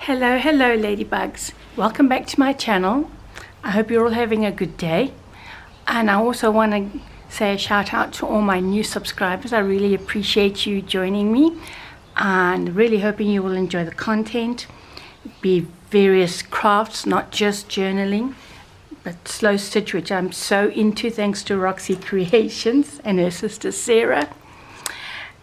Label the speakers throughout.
Speaker 1: Hello ladybugs. Welcome back to my channel. I hope you're all having a good day. And I also want to say a shout out to all my new subscribers. I really appreciate you joining me and really hoping you will enjoy the content. Be various crafts, not just journaling, but slow stitch, which I'm so into thanks to Roxy Creations and her sister Sarah.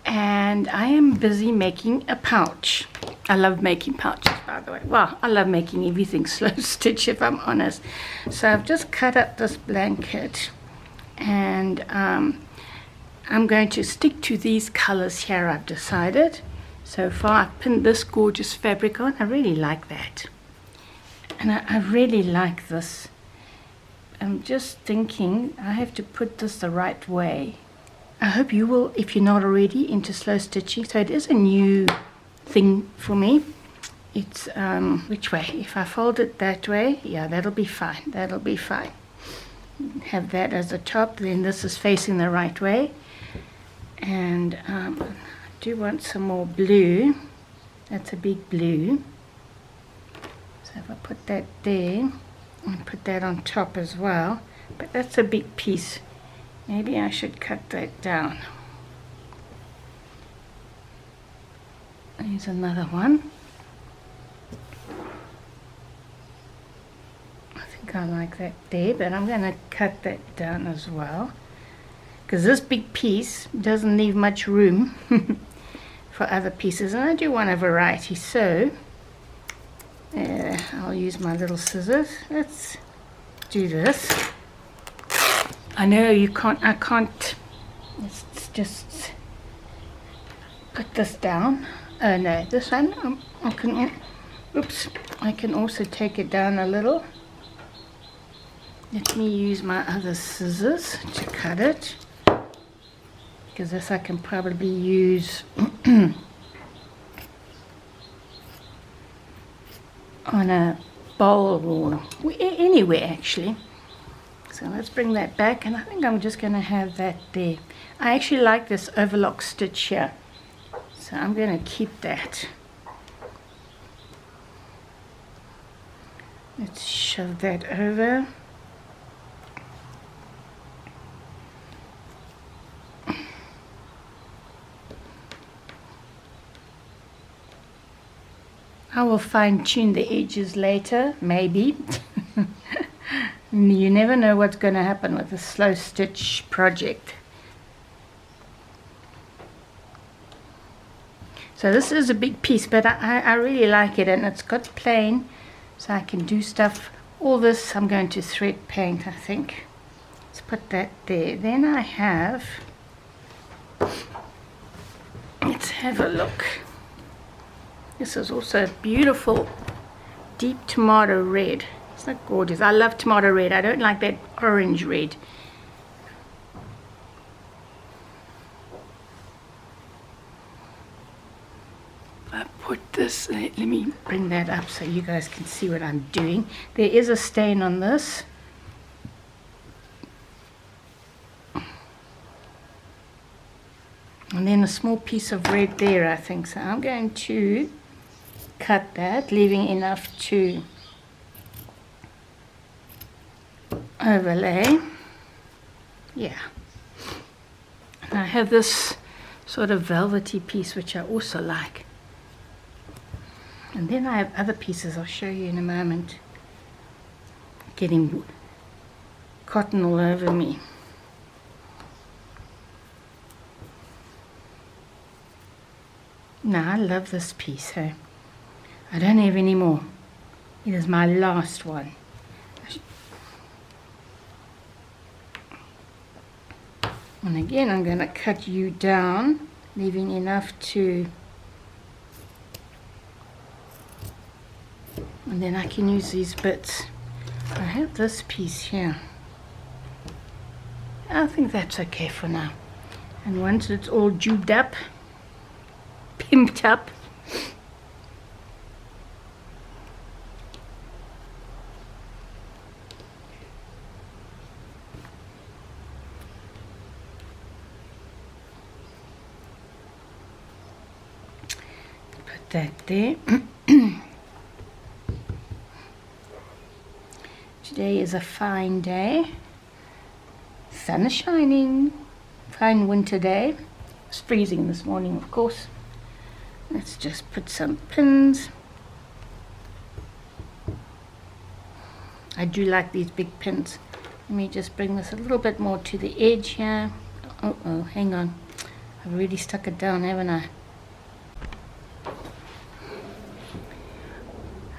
Speaker 1: And I am busy making a pouch. I love making pouches, by the way. Well, I love making everything slow stitch, if I'm honest. So I've just cut up this blanket, and I'm going to stick to these colors here, I've decided. So far I've pinned this gorgeous fabric on. I really like that, and I really like this. I'm just thinking I have to put this the right way. I hope you will, if you're not already into slow stitching. So it is a new thing for me. It's which way? If I fold it that way, yeah, that'll be fine. That'll be fine. Have that as a top, then this is facing the right way. And I do want some more blue. That's a big blue. So if I put that there and put that on top as well, but that's a big piece. Maybe I should cut that down. Here's another one. I think I like that there, but I'm going to cut that down as well, because this big piece doesn't leave much room for other pieces, and I do want a variety. So I'll use my little scissors. Let's do this. I know you can't, I can't, let's just put this down. Oh no, this one, I can, oops, I can also take it down a little. Let me use my other scissors to cut it, because this I can probably use on a bowl or anywhere actually. So let's bring that back, and I think I'm just going to have that there. I actually like this overlock stitch here, so I'm going to keep that. Let's shove that over. I will fine-tune the edges later, maybe. You never know what's going to happen with a slow stitch project. So this is a big piece, but I really like it, and it's got plain, so I can do stuff. All this I'm going to thread paint, I think. Let's put that there. Then I have, let's have a look. This is also a beautiful deep tomato red. Isn't that gorgeous? I love tomato red. I don't like that orange red. I put this, let me bring that up so you guys can see what I'm doing. There is a stain on this. And then a small piece of red there, I think. So I'm going to cut that, leaving enough to overlay. Yeah. And I have this sort of velvety piece which I also like. And then I have other pieces I'll show you in a moment. Getting cotton all over me. Now I love this piece, hey? I don't have any more. It is my last one. And again, I'm going to cut you down, leaving enough to, and then I can use these bits. I have this piece here. I think that's okay for now. And once it's all jubed up, pimped up, put that there. Today is a fine day. Sun is shining. Fine winter day. It's freezing this morning, of course. Let's just put some pins. I do like these big pins. Let me just bring this a little bit more to the edge here. Oh, hang on. I've really stuck it down, haven't I?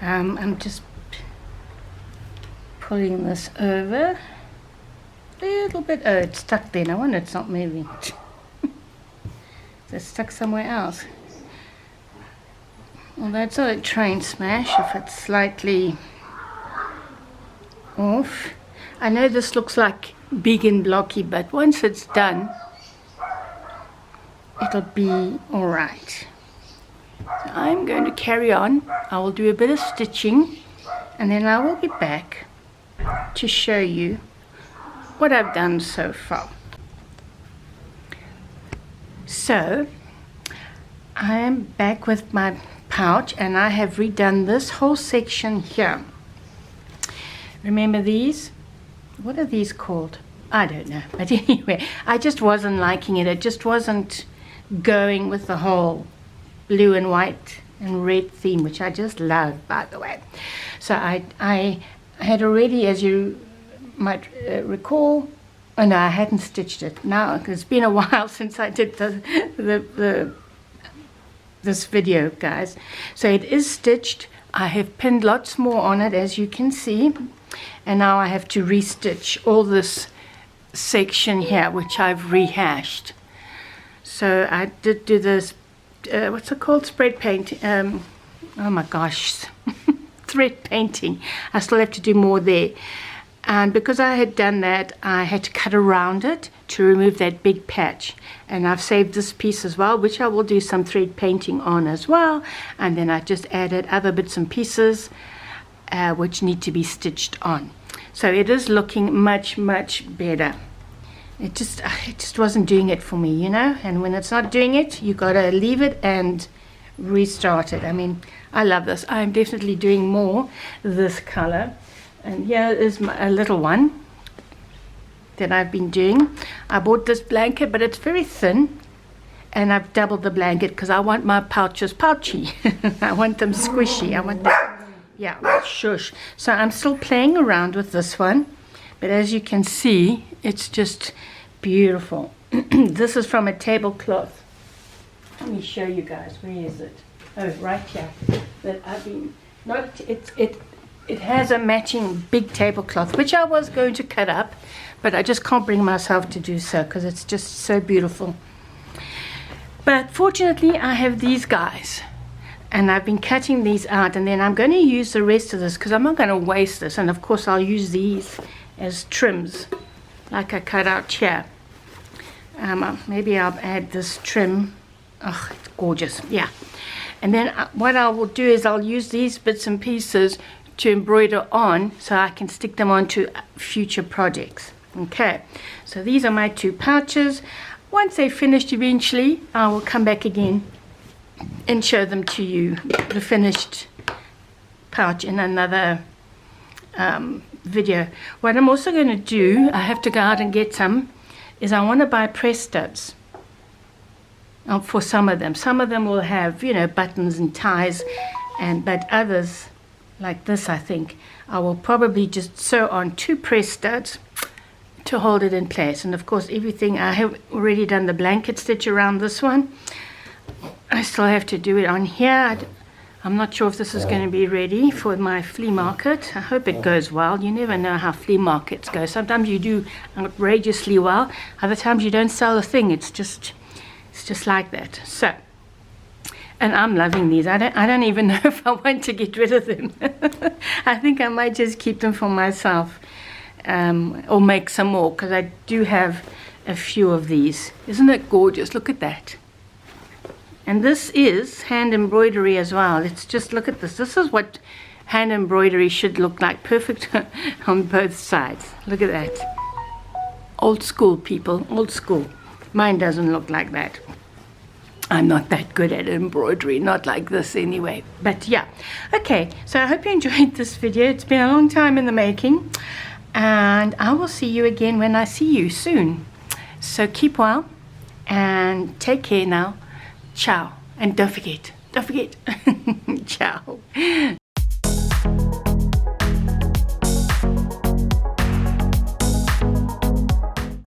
Speaker 1: I'm just pulling this over a little bit. Oh, it's stuck there. No wonder it's not moving. It's stuck somewhere else. Well, that's not a train smash if it's slightly off. I know this looks like big and blocky, but once it's done, it'll be all right. So I'm going to carry on. I will do a bit of stitching, and then I will be back to show you what I've done so far. So I am back with my pouch, and I have redone this whole section here. Remember these? What are these called? I don't know, but anyway, I just wasn't liking it. It just wasn't going with the whole blue and white and red theme, which I just love, by the way. So I had already, as you might recall, oh no, I hadn't stitched it. Now it's been a while since I did this video, guys. So it is stitched. I have pinned lots more on it, as you can see, and now I have to restitch all this section here, which I've rehashed. So I did do this what's it called, spread paint, oh my gosh, thread painting. I still have to do more there, and because I had done that, I had to cut around it to remove that big patch, and I've saved this piece as well, which I will do some thread painting on as well. And then I just added other bits and pieces which need to be stitched on. So it is looking much better. It just wasn't doing it for me, you know, and when it's not doing it, you gotta leave it and restart it. I mean, I love this. I'm definitely doing more this color, and here is a little one that I've been doing. I bought this blanket, but it's very thin, and I've doubled the blanket because I want my pouches pouchy. I want them squishy. I want them, yeah, shush. So I'm still playing around with this one, but as you can see, it's just beautiful. This is from a tablecloth. Let me show you guys. Where is it? Oh, right here. That I've been not. It has a matching big tablecloth, which I was going to cut up, but I just can't bring myself to do so because it's just so beautiful. But fortunately, I have these guys, and I've been cutting these out, and then I'm going to use the rest of this because I'm not going to waste this. And of course, I'll use these as trims, like I cut out here. Maybe I'll add this trim. Oh, it's gorgeous. Yeah. And then what I will do is I'll use these bits and pieces to embroider on, so I can stick them onto future projects. Okay, so these are my two pouches. Once they're finished, eventually I will come back again and show them to you, the finished pouch, in another video. What I'm also going to do, I have to go out and get some, is I want to buy press studs for some of them. Some of them will have, you know, buttons and ties, but others, like this, I think I will probably just sew on 2 press studs to hold it in place. And of course, everything, I have already done the blanket stitch around this one. I still have to do it on here. I'm not sure if this is going to be ready for my flea market. I hope it goes well. You never know how flea markets go. Sometimes you do outrageously well. Other times you don't sell a thing. It's just like that. So, and I'm loving these. I don't even know if I want to get rid of them. I think I might just keep them for myself, or make some more, because I do have a few of these. Isn't it gorgeous? Look at that. And this is hand embroidery as well. It's just, look at this. This is what hand embroidery should look like. Perfect on both sides. Look at that. Old school, people. Old school. Mine doesn't look like that. I'm not that good at embroidery, not like this anyway. But yeah, okay, so I hope you enjoyed this video. It's been a long time in the making, and I will see you again when I see you soon. So keep well and take care now. Ciao. And don't forget, ciao.